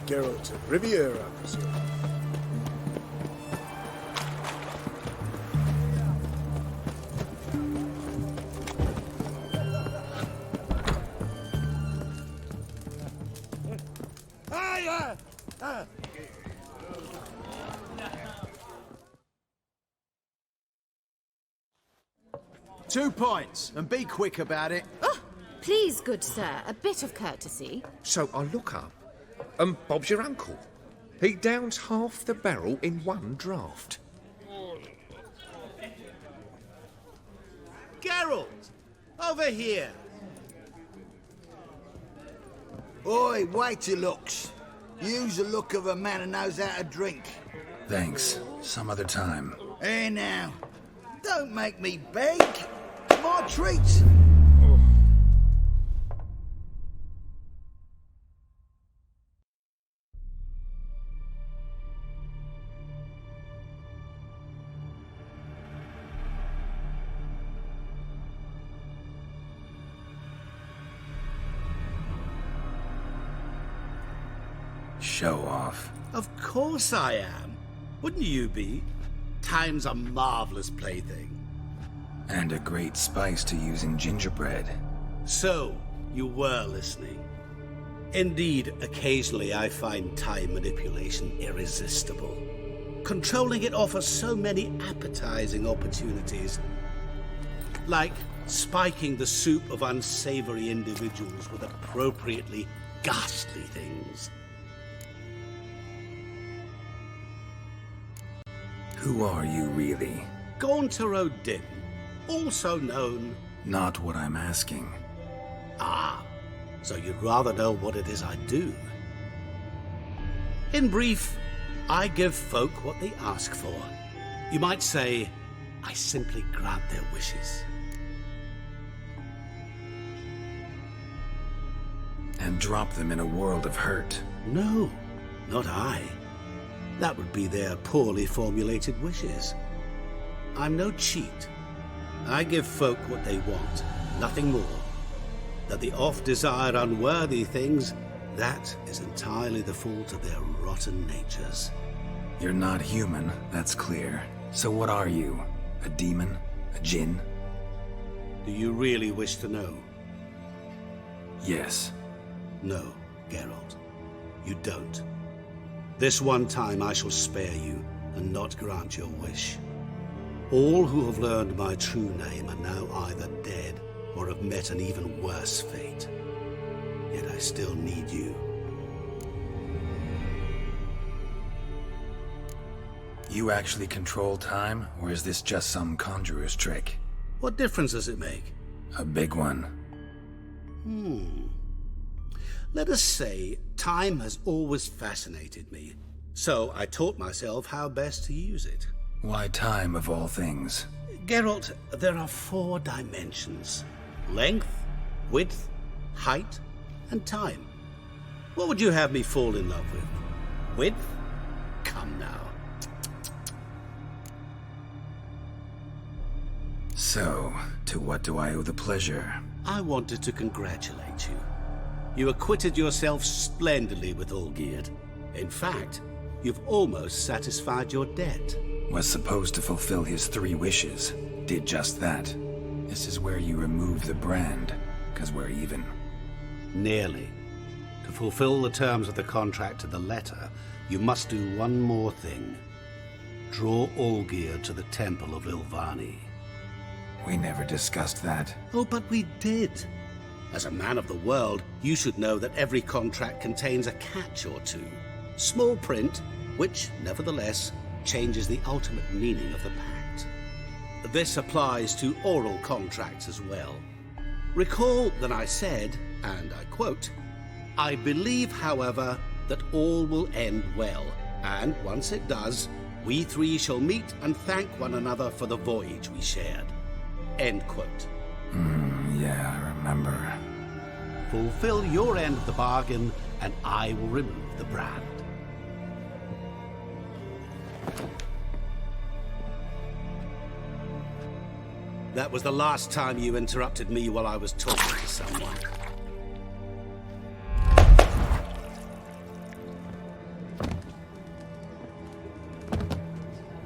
Geralt of Rivia, I presume. Two pints, and be quick about it. Oh, please, good sir, a bit of courtesy. So I look up, and Bob's your uncle. He downs half the barrel in one draught. Geralt! Over here! Oi, wait your looks. Use the look of a man who knows how to drink. Thanks. Some other time. Here now. Don't make me beg. My treat. Show off. Of course I am. Wouldn't you be? Time's a marvelous plaything. And a great spice to use in gingerbread. So, you were listening. Indeed, occasionally I find time manipulation irresistible. Controlling it offers so many appetizing opportunities. Like spiking the soup of unsavory individuals with appropriately ghastly things. Who are you, really? Gaunter O'Dimm, also known... Not what I'm asking. Ah, so you'd rather know what it is I do. In brief, I give folk what they ask for. You might say, I simply grant their wishes. And drop them in a world of hurt. No, not I. That would be their poorly formulated wishes. I'm no cheat. I give folk what they want, nothing more. That the oft-desired unworthy things, that is entirely the fault of their rotten natures. You're not human, that's clear. So what are you? A demon? A djinn? Do you really wish to know? Yes. No, Geralt. You don't. This one time I shall spare you and not grant your wish. All who have learned my true name are now either dead or have met an even worse fate. Yet I still need you. You actually control time, or is this just some conjurer's trick? What difference does it make? A big one. Let us say time has always fascinated me, so I taught myself how best to use it. Why time, of all things? Geralt, there are 4 dimensions. Length, width, height, and time. What would you have me fall in love with? Width? Come now. So, to what do I owe the pleasure? I wanted to congratulate you. You acquitted yourself splendidly with Olgierd. In fact, you've almost satisfied your debt. Was supposed to fulfill his 3 wishes. Did just that. This is where you remove the brand, 'cause we're even. Nearly. To fulfill the terms of the contract to the letter, you must do one more thing. Draw Olgierd to the Temple of Lilvani. We never discussed that. Oh, but we did. As a man of the world, you should know that every contract contains a catch or two. Small print, which, nevertheless, changes the ultimate meaning of the pact. This applies to oral contracts as well. Recall that I said, and I quote, "I believe, however, that all will end well, and once it does, we 3 shall meet and thank one another for the voyage we shared." End quote. Yeah, I remember. Fulfill your end of the bargain, and I will remove the brand. That was the last time you interrupted me while I was talking to someone.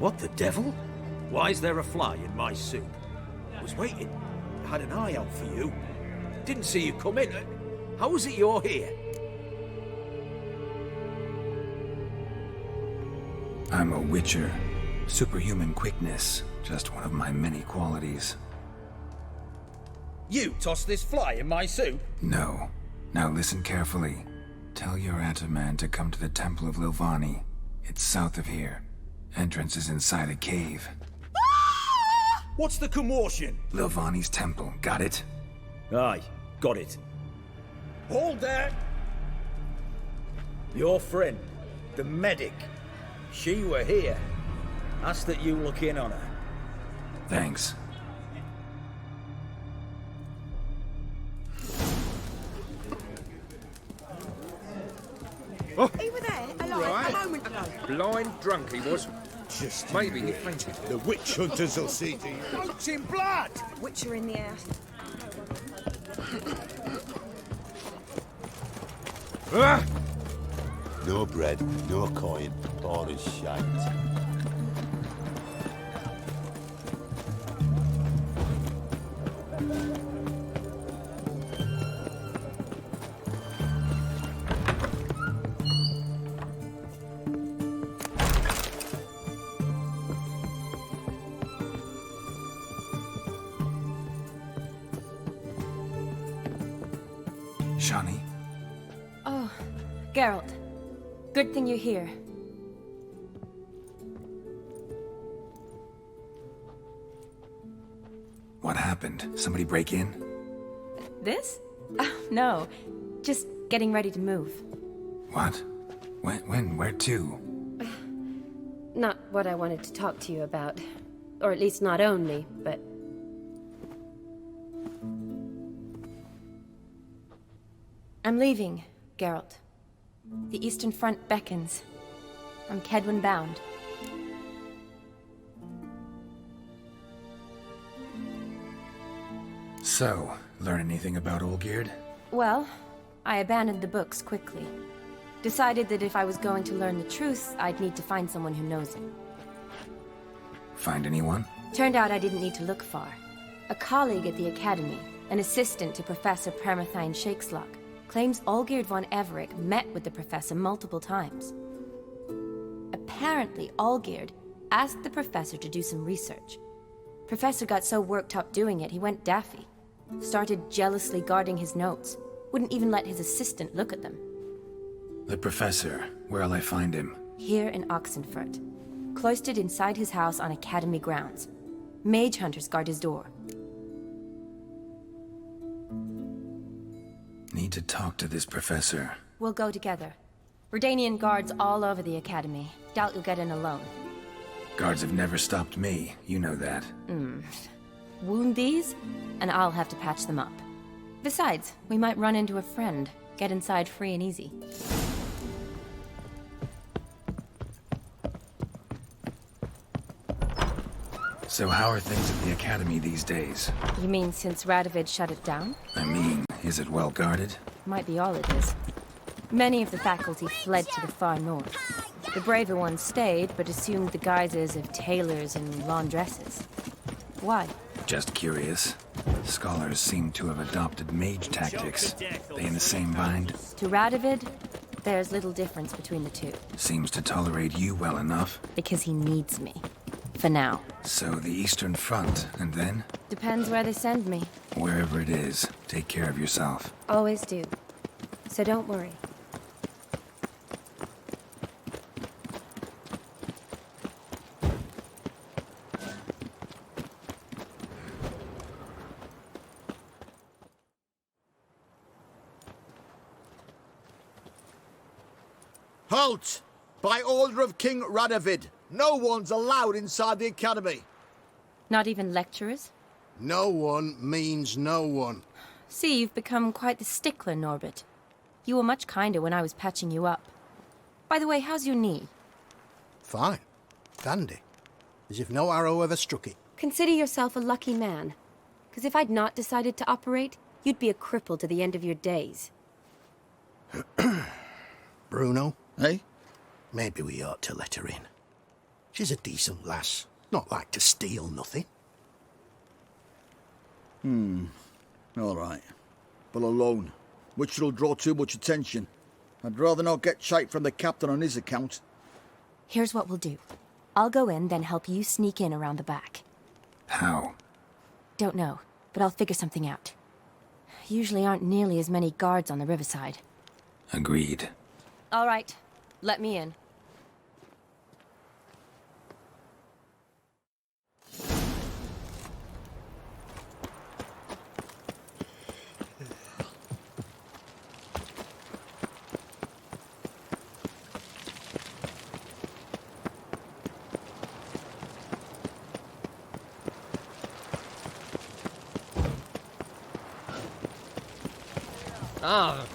What the devil? Why is there a fly in my soup? I was waiting. I had an eye out for you. Didn't see you come in. How is it you're here? I'm a witcher. Superhuman quickness, just one of my many qualities. You tossed this fly in my soup? No. Now listen carefully. Tell your Ataman to come to the Temple of Lilvani. It's south of here. Entrance is inside a cave. What's the commotion? Lilvani's temple, got it? Aye, got it. Hold there! Your friend, the medic. She were here. Ask that you look in on her. Thanks. Oh, You were there, alive, right. a moment ago. Blind drunk he was. Just Maybe he fainted. the witch hunters will see to you. Boats in blood! Witcher in the air. Ah! No bread, no coin, all is shite. Shani? Oh, Geralt. Good thing you're here. What happened? Somebody break in? This? No. Just getting ready to move. What? When? Where to? Not what I wanted to talk to you about. Or at least not only, but... I'm leaving, Geralt. The Eastern Front beckons. I'm Kedwin bound. So, learn anything about Olgierd? Well, I abandoned the books quickly. Decided that if I was going to learn the truth, I'd need to find someone who knows it. Find anyone? Turned out I didn't need to look far. A colleague at the Academy, an assistant to Professor Permathine Shakeslock, claims Olgierd von Everec met with the professor multiple times. Apparently, Olgierd asked the professor to do some research. Professor got so worked up doing it, he went daffy. Started jealously guarding his notes. Wouldn't even let his assistant look at them. The professor. Where'll I find him? Here in Oxenfurt. Cloistered inside his house on Academy grounds. Mage hunters guard his door. Need to talk to this professor. We'll go together. Redanian guards all over the Academy. Doubt you'll get in alone. Guards have never stopped me. You know that. Wound these, and I'll have to patch them up. Besides, we might run into a friend. Get inside free and easy. So how are things at the Academy these days? You mean since Radovid shut it down? I mean, is it well guarded? Might be all it is. Many of the faculty fled to the far north. The braver ones stayed, but assumed the guises of tailors and laundresses. Why? Just curious. Scholars seem to have adopted mage tactics. They in the same bind? To Radovid, there's little difference between the two. Seems to tolerate you well enough. Because he needs me. For now. So the Eastern Front, and then? Depends where they send me. Wherever it is, take care of yourself. Always do. So don't worry. Halt! By order of King Radovid, no one's allowed inside the Academy. Not even lecturers? No one means no one. See, you've become quite the stickler, Norbert. You were much kinder when I was patching you up. By the way, how's your knee? Fine. Dandy. As if no arrow ever struck it. Consider yourself a lucky man. Because if I'd not decided to operate, you'd be a cripple to the end of your days. Bruno, Eh? maybe we ought to let her in. She's a decent lass. Not like to steal nothing. All right. But alone, which will draw too much attention. I'd rather not get shite from the captain on his account. Here's what we'll do. I'll go in, then help you sneak in around the back. How? Don't know, but I'll figure something out. Usually aren't nearly as many guards on the riverside. Agreed. All right, let me in. Ah.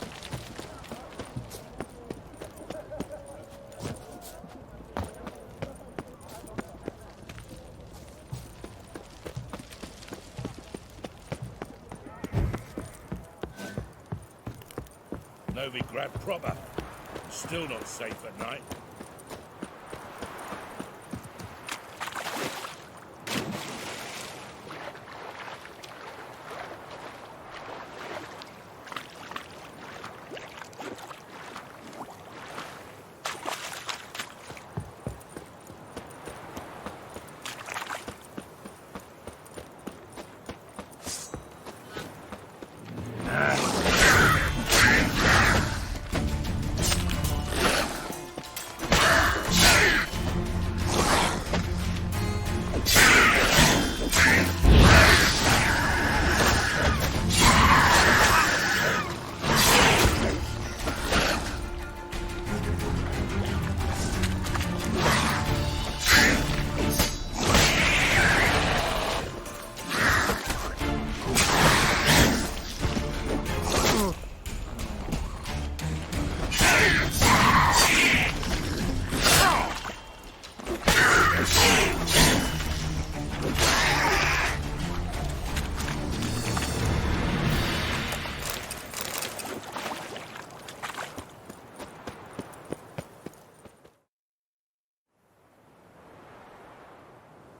Novigrad proper. Still not safe at night.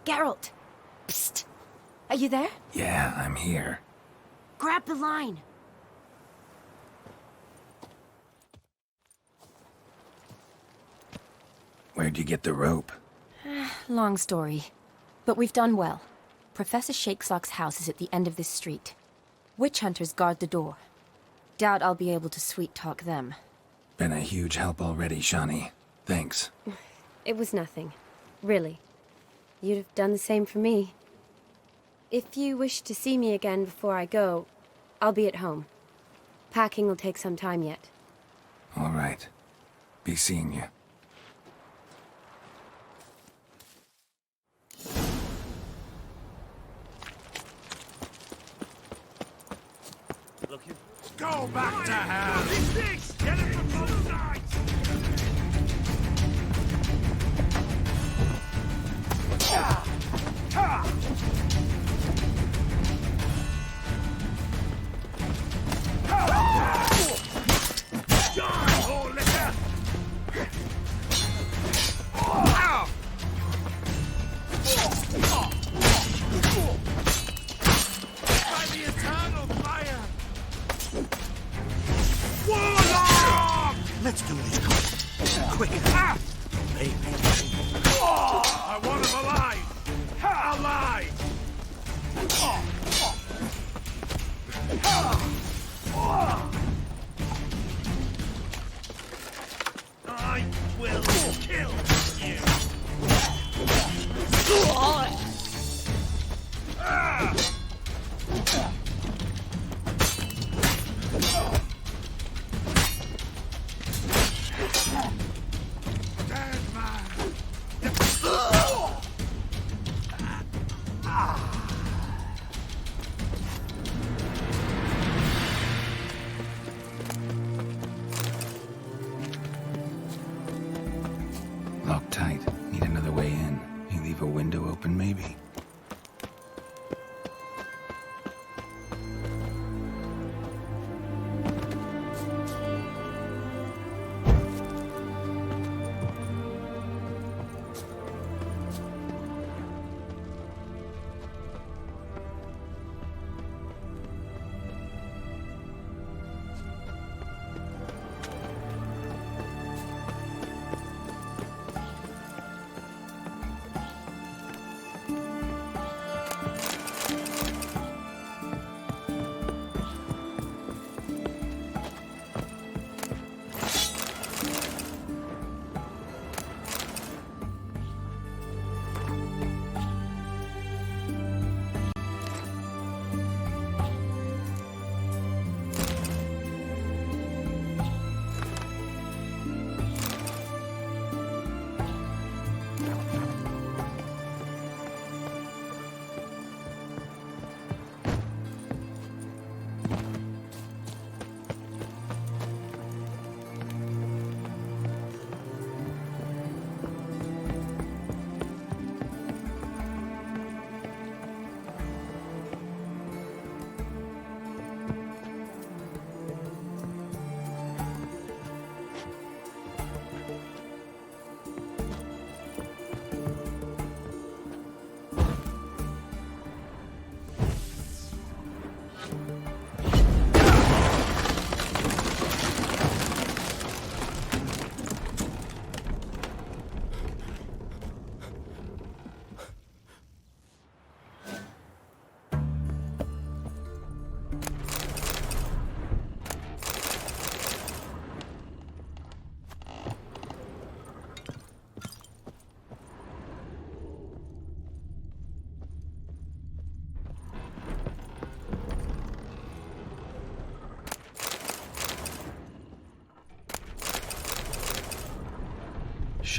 Geralt! Psst! Are you there? Yeah, I'm here. Grab the line! Where'd you get the rope? Long story. But we've done well. Professor Shakesock's house is at the end of this street. Witch hunters guard the door. Doubt I'll be able to sweet-talk them. Been a huge help already, Shani. Thanks. It was nothing. Really. You'd have done the same for me. If you wish to see me again before I go, I'll be at home. Packing will take some time yet. All right. Be seeing you. Go back to hell! Get it from both sides! Let's do this quick. I want him alive! Alive! I will kill you! Locked tight. Need another way in. You leave a window open, maybe?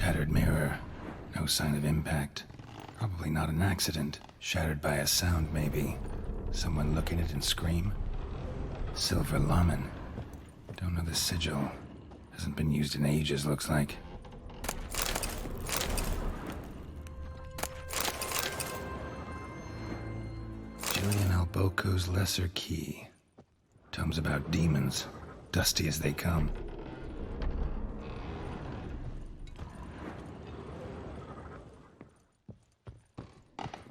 Shattered mirror. No sign of impact. Probably not an accident. Shattered by a sound, maybe. Someone look at it and scream. Silver lamen. Don't know the sigil. Hasn't been used in ages, looks like. Julian Alboco's Lesser Key. Tomes about demons. Dusty as they come.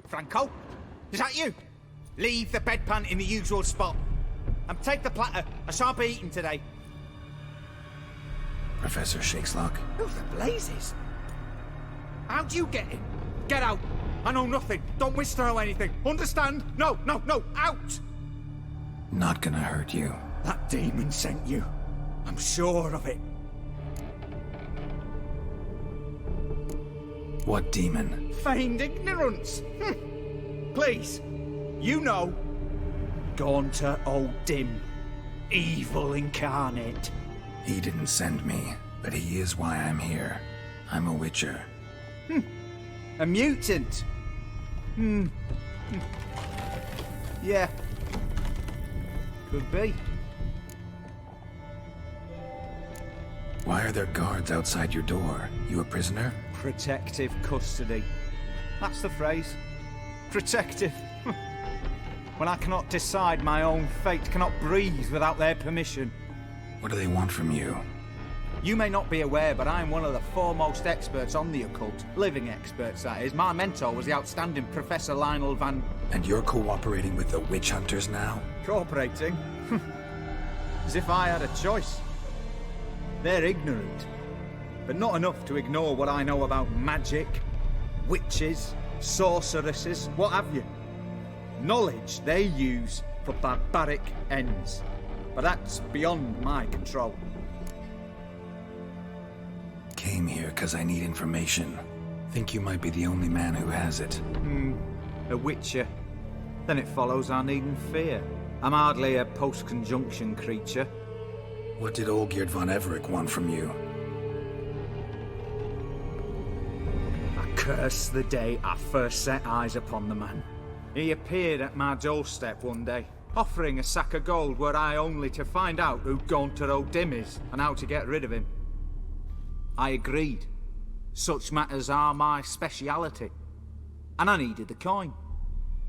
Franco? Is that you? Leave the bedpan in the usual spot. And take the platter. I shan't be eating today. Professor Shakeslock. Who the blazes? How'd you get in? Get out. I know nothing. Don't wish to know anything. Understand? No, out! Not gonna hurt you. That demon sent you. I'm sure of it. What demon? Feigned ignorance. Please, you know. Gaunter O'Dimm. Evil incarnate. He didn't send me, but he is why I'm here. I'm a witcher. A mutant. Yeah. Could be. Why are there guards outside your door? You a prisoner? Protective custody. That's the phrase. Protective. When I cannot decide my own fate, cannot breathe without their permission. What do they want from you? You may not be aware, but I'm one of the foremost experts on the occult. Living experts, that is. My mentor was the outstanding Professor Lionel Van... And you're cooperating with the witch hunters now? Cooperating? As if I had a choice. They're ignorant, but not enough to ignore what I know about magic, witches, sorceresses, what have you. Knowledge they use for barbaric ends, but that's beyond my control. Came here because I need information. Think you might be the only man who has it. A witcher. Then it follows I needn't fear. I'm hardly a post-conjunction creature. What did Olgierd von Everec want from you? I curse the day I first set eyes upon the man. He appeared at my doorstep one day, offering a sack of gold were I only to find out who Gaunter O'Dimm is and how to get rid of him. I agreed. Such matters are my speciality. And I needed the coin.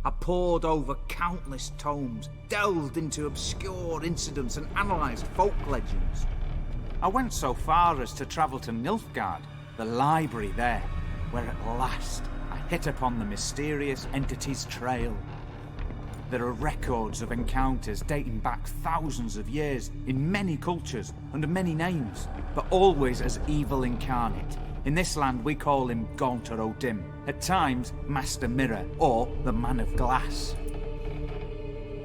I pored over countless tomes, delved into obscure incidents and analysed folk legends. I went so far as to travel to Nilfgaard, the library there, where at last I hit upon the mysterious entity's trail. There are records of encounters dating back thousands of years in many cultures under many names, but always as evil incarnate. In this land we call him Gaunter O'Dimm, at times Master Mirror or the Man of Glass.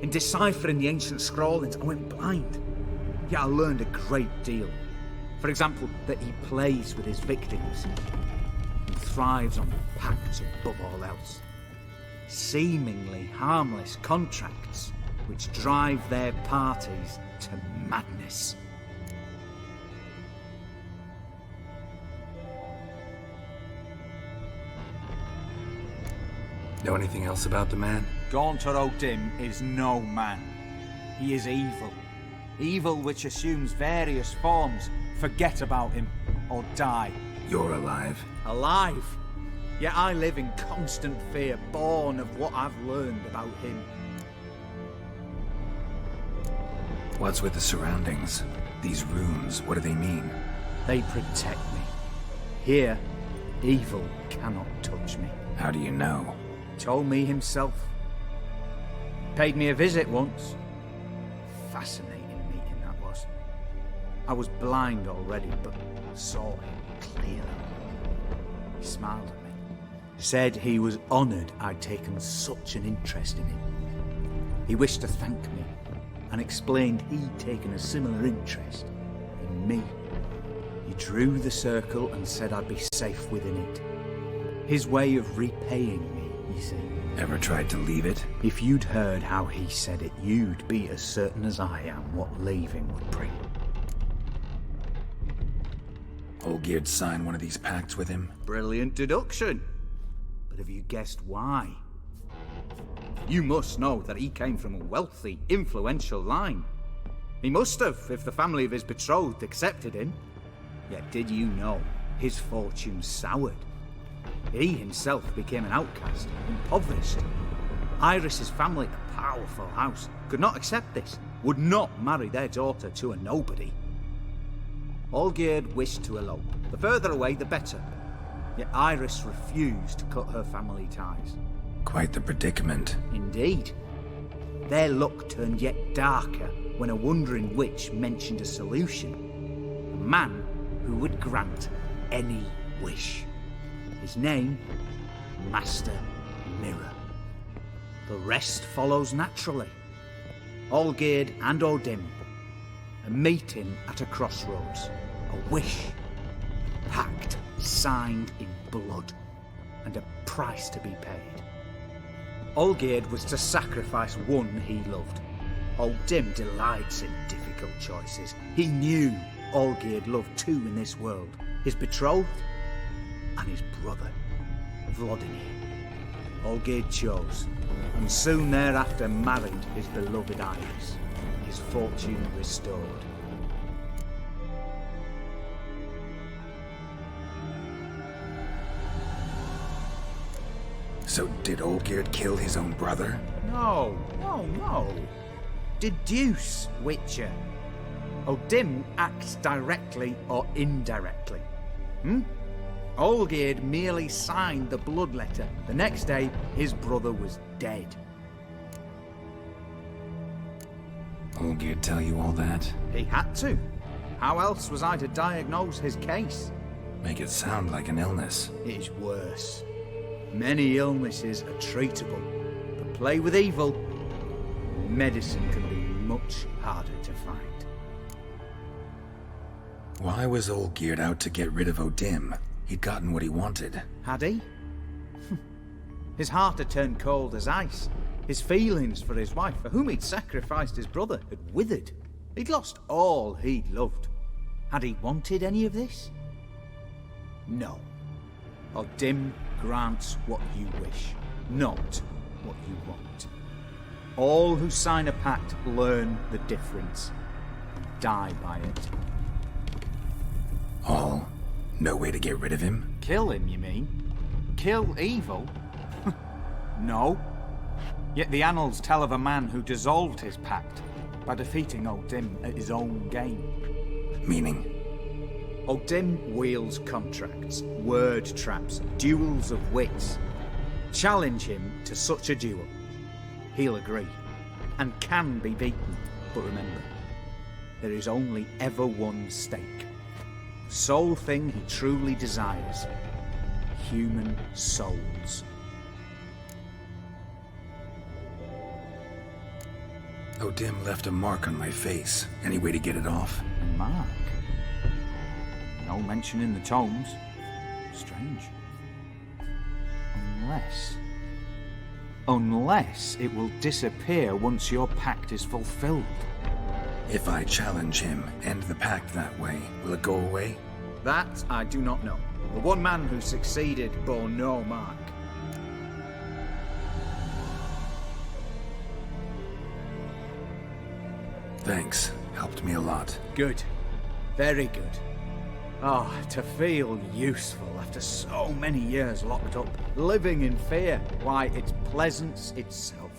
In deciphering the ancient scrawlings I went blind, yet I learned a great deal. For example, that he plays with his victims and thrives on pacts above all else. Seemingly harmless contracts which drive their parties to madness. Know anything else about the man? Gaunter O'Dimm is no man. He is evil. Evil which assumes various forms. Forget about him, or die. You're alive. Alive? Yet I live in constant fear, born of what I've learned about him. What's with the surroundings? These runes, what do they mean? They protect me. Here, evil cannot touch me. How do you know? Told me himself. Paid me a visit once. Fascinating meeting that was. I was blind already, but saw him clearly. He smiled at me. Said he was honoured I'd taken such an interest in him. He wished to thank me, and explained he'd taken a similar interest in me. He drew the circle and said I'd be safe within it. His way of repaying me, you see. Ever tried to leave it? If you'd heard how he said it, you'd be as certain as I am what leaving would bring. Olgierd sign one of these pacts with him? Brilliant deduction. But have you guessed why? You must know that he came from a wealthy, influential line. He must have, if the family of his betrothed accepted him. Yet did you know his fortune soured? He himself became an outcast, impoverished. Iris's family, a powerful house, could not accept this, would not marry their daughter to a nobody. Olgierd wished to elope. The further away, the better. Yet Iris refused to cut her family ties. Quite the predicament. Indeed. Their luck turned yet darker when a wandering witch mentioned a solution. A man who would grant any wish. His name, Master Mirror. The rest follows naturally. Olgierd and O'Dimm, a meeting at a crossroads, a wish, a pact signed in blood, and a price to be paid. Olgierd was to sacrifice one he loved. O'Dimm delights in difficult choices. He knew Olgierd loved two in this world, his betrothed and his brother, Vladimir. Olgierd chose, and soon thereafter married his beloved Iris, his fortune restored. So did Olgierd kill his own brother? No. Deduce, Witcher. O'Dimm acts directly or indirectly. Olgierd merely signed the blood letter. The next day, his brother was dead. Olgierd tell you all that? He had to. How else was I to diagnose his case? Make it sound like an illness. It is worse. Many illnesses are treatable, but play with evil, medicine can be much harder to find. Why was Olgierd out to get rid of O'Dimm? He'd gotten what he wanted. Had he? His heart had turned cold as ice. His feelings for his wife, for whom he'd sacrificed his brother, had withered. He'd lost all he'd loved. Had he wanted any of this? No. O'Dimm grants what you wish, not what you want. All who sign a pact learn the difference, and die by it. All? No way to get rid of him? Kill him, you mean? Kill evil? No. Yet the annals tell of a man who dissolved his pact by defeating O'Dimm at his own game. Meaning? O'Dimm wields contracts, word traps, duels of wits. Challenge him to such a duel. He'll agree, and can be beaten. But remember, there is only ever one stake. The sole thing he truly desires. Human souls. O'Dimm left a mark on my face. Any way to get it off? A mark? No mention in the tomes. Strange. Unless it will disappear once your pact is fulfilled. If I challenge him, end the pact that way, will it go away? That I do not know. The one man who succeeded bore no mark. Thanks. Helped me a lot. Good. Very good. Oh, to feel useful after so many years locked up, living in fear. Why, it's pleasance itself.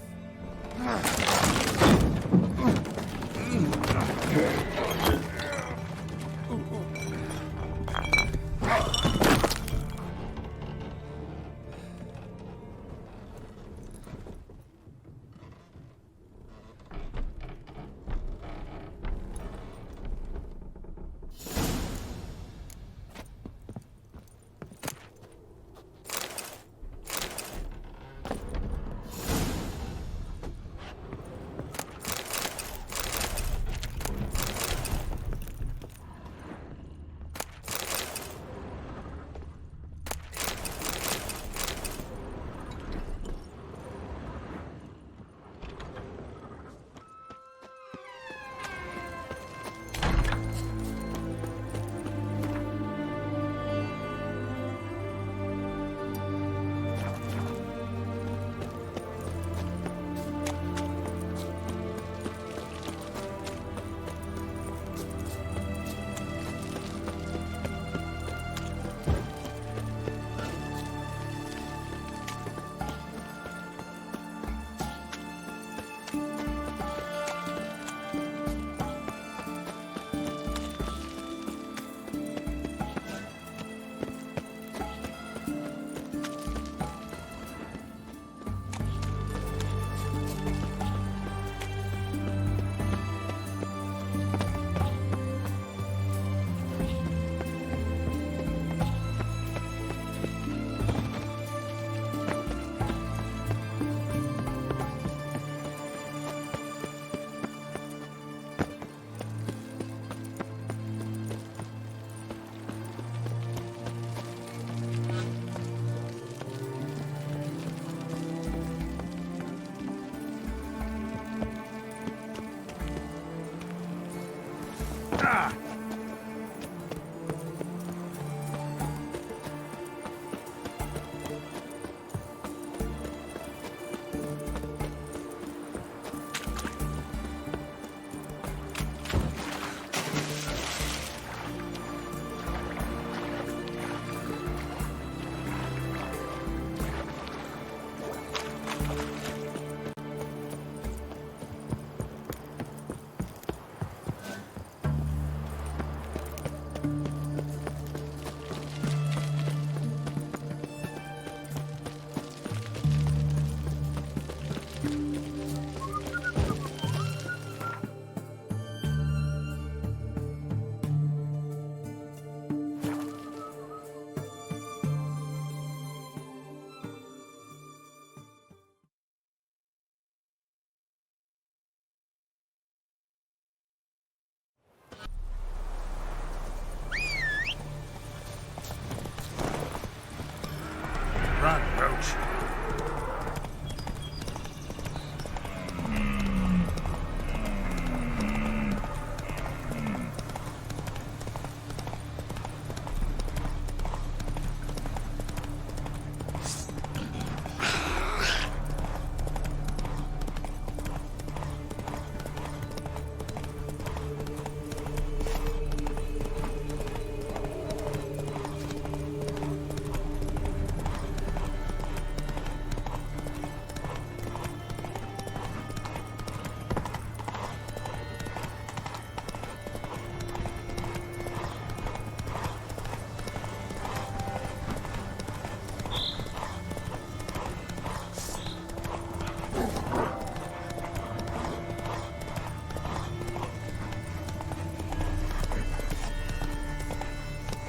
Run, Roach.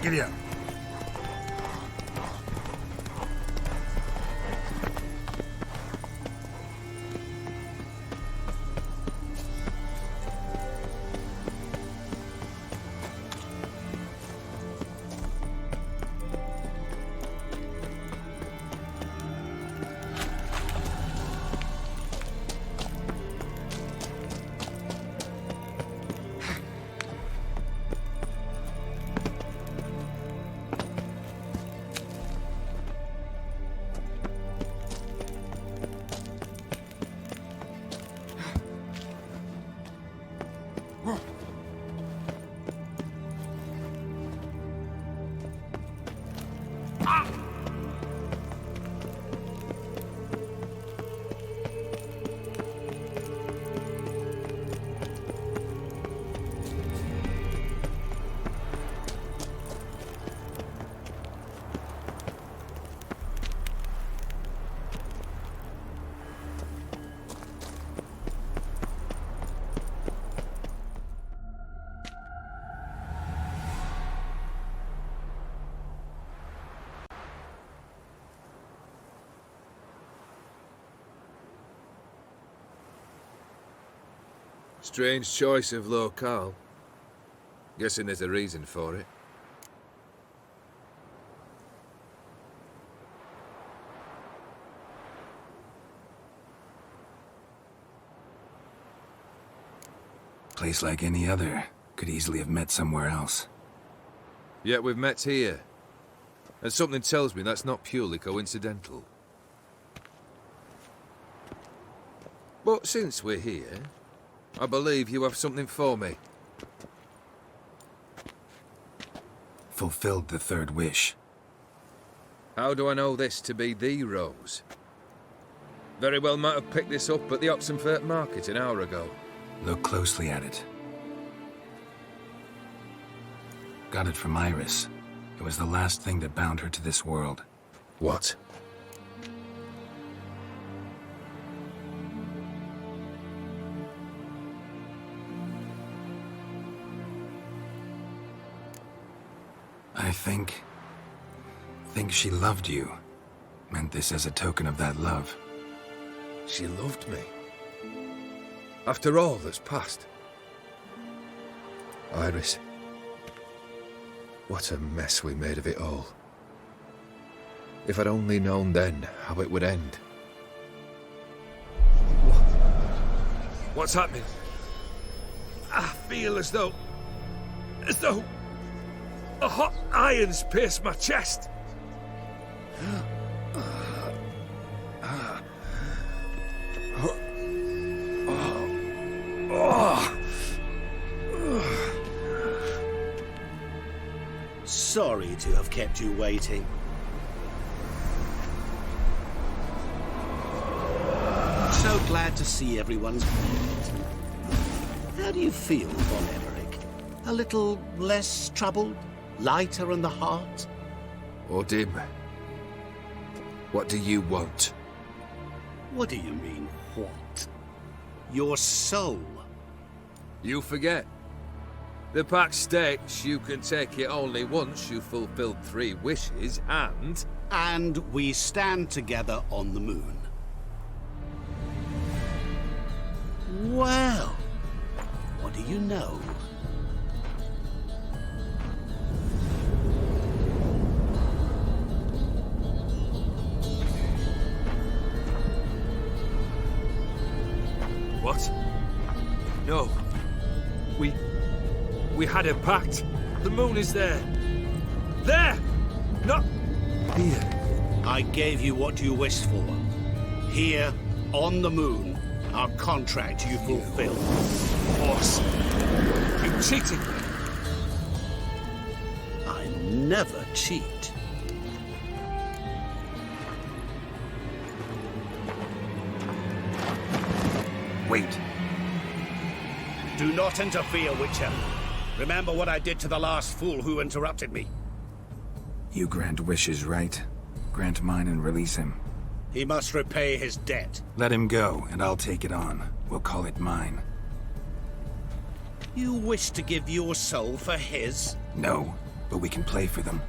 Giddy up. Strange choice of locale. Guessing there's a reason for it. Place like any other. Could easily have met somewhere else. Yet we've met here. And something tells me that's not purely coincidental. But since we're here, I believe you have something for me. Fulfilled the third wish. How do I know this to be the rose? Very well might have picked this up at the Oxenfurt market an hour ago. Look closely at it. Got it from Iris. It was the last thing that bound her to this world. What? I think she loved you. Meant this as a token of that love. She loved me. After all that's passed. Iris. What a mess we made of it all. If I'd only known then how it would end. What's happening? I feel as though as though a hot iron's pierced my chest. Sorry to have kept you waiting. So glad to see everyone's feet. How do you feel, von Everec? A little less troubled? Lighter in the heart? O'Dimm, what do you want? What do you mean, what? Your soul. You forget. The pact states you can take it only once you've fulfilled 3 wishes, and... And we stand together on the moon. Well, what do you know? What? No. We had a pact. The moon is there. There! Not here. I gave you what you wished for. Here, on the moon, our contract you fulfilled. Boss, you cheated me. I never cheat. Wait. Do not interfere, Witcher. Remember what I did to the last fool who interrupted me. You grant wishes, right? Grant mine and release him. He must repay his debt. Let him go, and I'll take it on. We'll call it mine. You wish to give your soul for his? No, but we can play for them.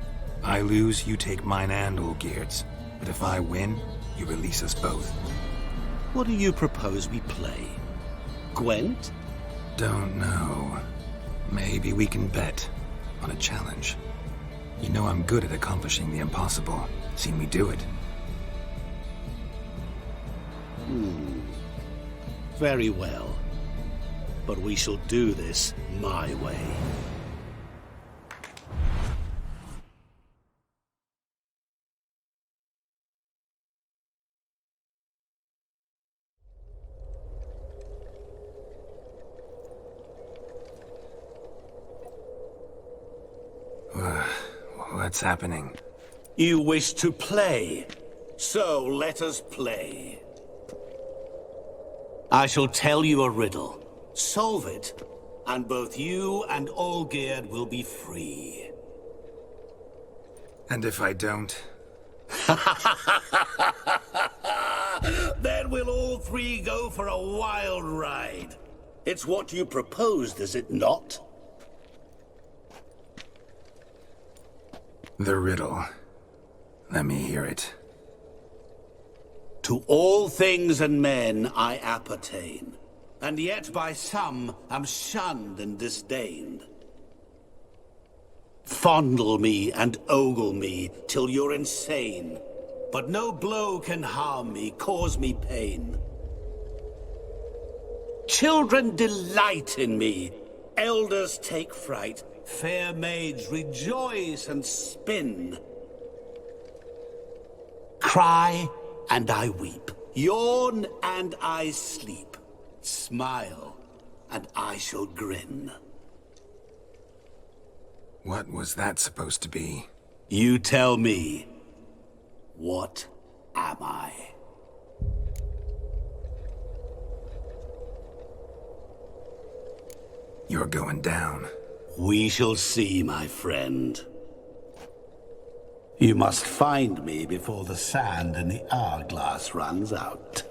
I lose, you take mine and Olgierd's. But if I win, you release us both. What do you propose we play? Gwent? Don't know. Maybe we can bet on a challenge. You know I'm good at accomplishing the impossible. Seen me do it. Very well. But we shall do this my way. What's happening? You wish to play, so let us play. I shall tell you a riddle. Solve it, and both you and Olgierd will be free. And if I don't? Then we'll all 3 go for a wild ride. It's what you proposed, is it not? The riddle. Let me hear it. To all things and men I appertain, and yet by some am shunned and disdained. Fondle me and ogle me till you're insane, but no blow can harm me, cause me pain. Children delight in me, elders take fright, fair maids rejoice and spin. Cry and I weep, yawn and I sleep, smile and I shall grin. What was that supposed to be? You tell me, what am I? You're going down. We shall see, my friend. You must find me before the sand in the hourglass runs out.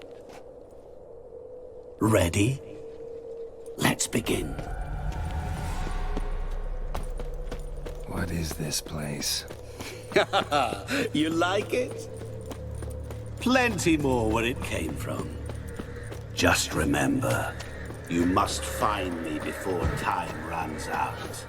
Ready? Let's begin. What is this place? You like it? Plenty more where it came from. Just remember, you must find me before time runs out.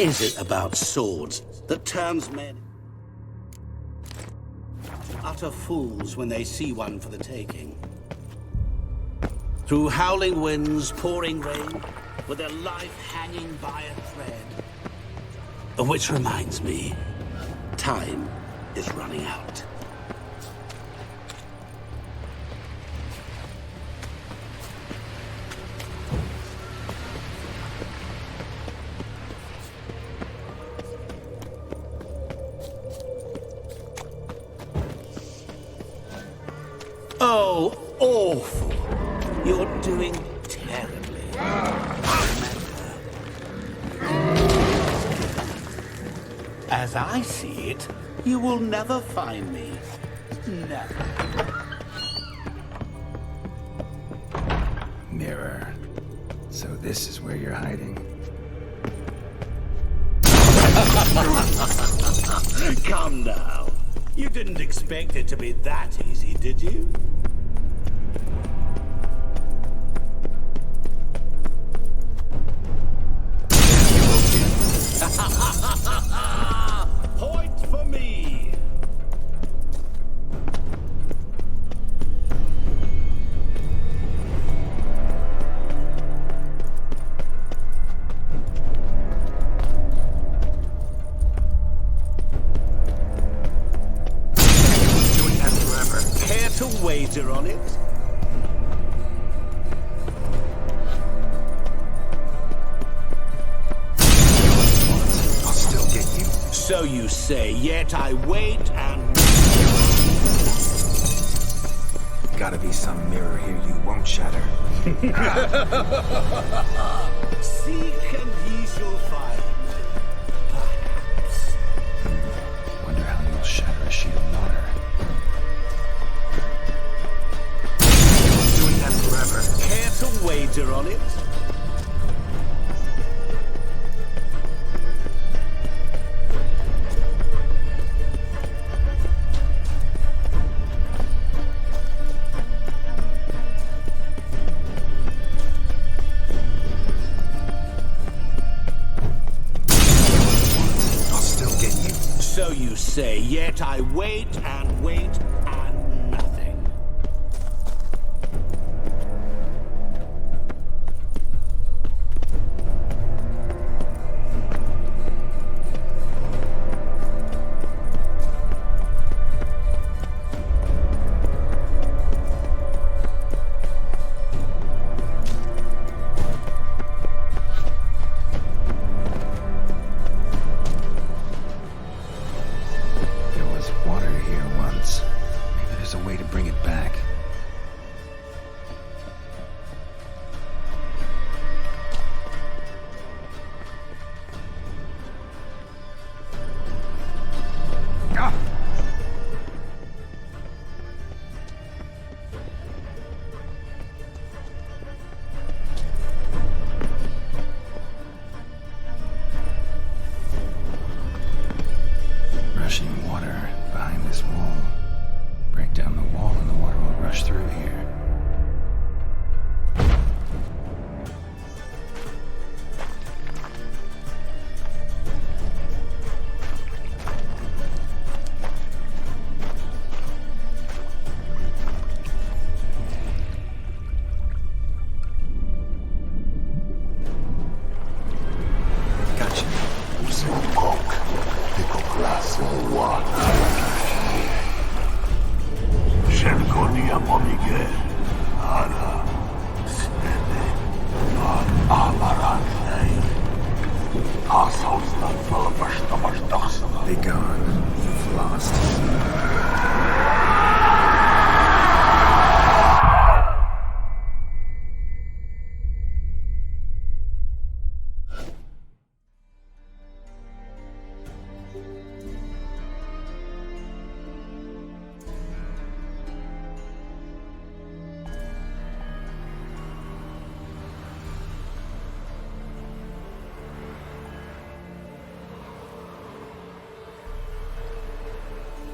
is it about swords that turns men to utter fools when they see one for the taking? Through howling winds, pouring rain, with their life hanging by a thread. Which reminds me, time is running out. Oh, awful. You're doing terribly. As I see it, you will never find me. Never. Mirror. So this is where you're hiding. Come now. You didn't expect it to be that easy, did you? Point for me! Doing that forever. Care to wager on it? So you say, yet I wait and... Gotta be some mirror here you won't shatter. Seek and ye shall find. Perhaps. Wonder how you'll shatter a sheet of water. Doing that forever. Care to wager on it? So you say, yet I wait and wait and nothing. Rushing water behind this wall. Break down the wall and the water will rush through here. Be gone. You've lost.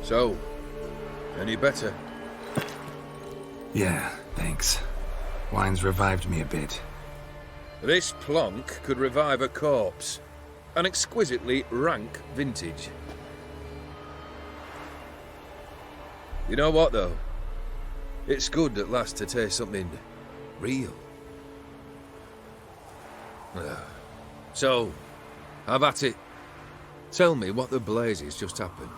So, any better? Yeah, thanks. Wine's revived me a bit. This plonk could revive a corpse. An exquisitely rank vintage. You know what, though? It's good at last to taste something real. So, have at it. Tell me what the blazes just happened.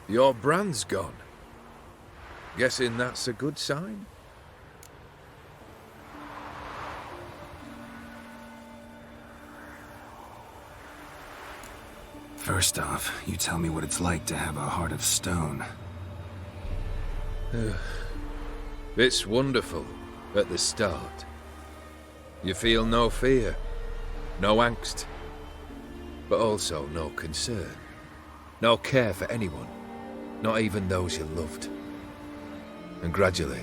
Your brand's gone. Guessing that's a good sign? First off, you tell me what it's like to have a heart of stone. It's wonderful at the start. You feel no fear, no angst, but also no concern, no care for anyone, not even those you loved. And gradually,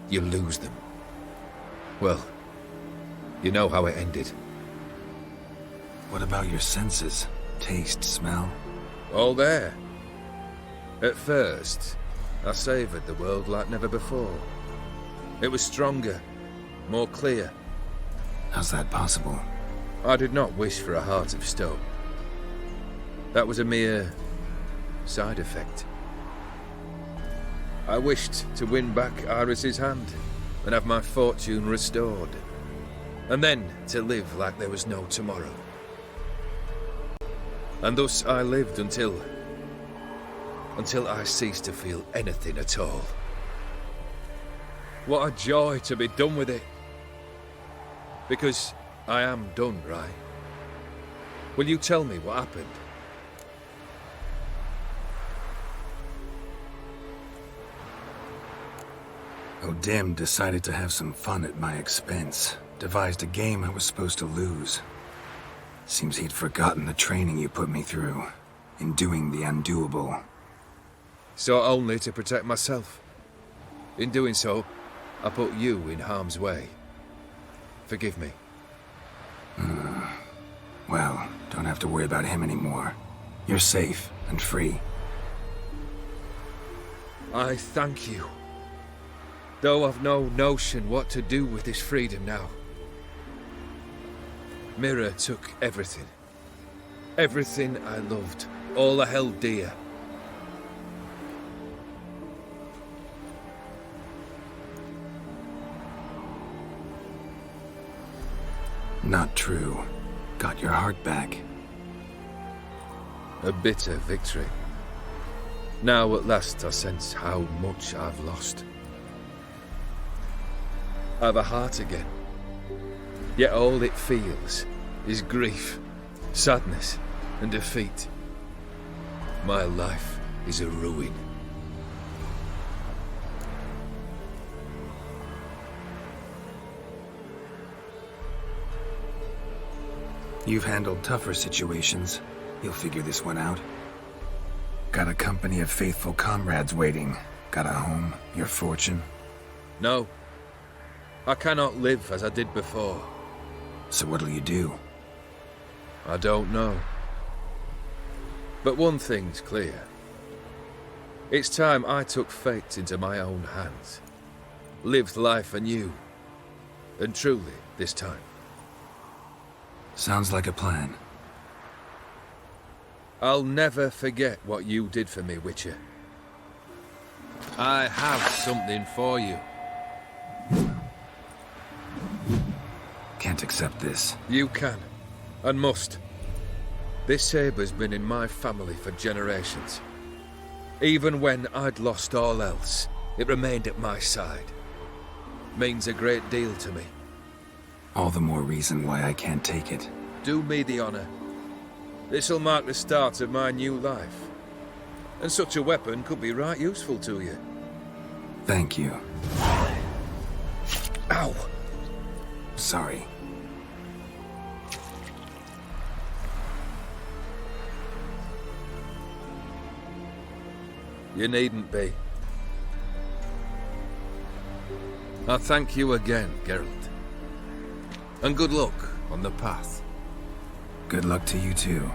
you lose them. Well, you know how it ended. What about your senses? Taste, smell? All there. At first, I savoured the world like never before. It was stronger, more clear. How's that possible? I did not wish for a heart of stone. That was a mere side effect. I wished to win back Iris's hand and have my fortune restored, and then to live like there was no tomorrow. And thus I lived until I ceased to feel anything at all. What a joy to be done with it. Because I am done, right? Will you tell me what happened? O'Dimm decided to have some fun at my expense. Devised a game I was supposed to lose. Seems he'd forgotten the training you put me through, in doing the undoable. So only to protect myself. In doing so, I put you in harm's way. Forgive me. Well, don't have to worry about him anymore. You're safe and free. I thank you. Though I've no notion what to do with this freedom now. Mirror took everything. Everything I loved. All I held dear. Not true. Got your heart back. A bitter victory. Now at last I sense how much I've lost. I've a heart again. Yet all it feels is grief, sadness, and defeat. My life is a ruin. You've handled tougher situations. You'll figure this one out. Got a company of faithful comrades waiting. Got a home, your fortune. No. I cannot live as I did before. So what'll you do? I don't know. But one thing's clear. It's time I took fate into my own hands. Lived life anew. And truly, this time. Sounds like a plan. I'll never forget what you did for me, Witcher. I have something for you. Can't accept this. You can, and must. This sabre's been in my family for generations. Even when I'd lost all else, it remained at my side. Means a great deal to me. All the more reason why I can't take it. Do me the honor. This'll mark the start of my new life. And such a weapon could be right useful to you. Thank you. Ow! Sorry. You needn't be. I thank you again, Geralt. And good luck on the path. Good luck to you too.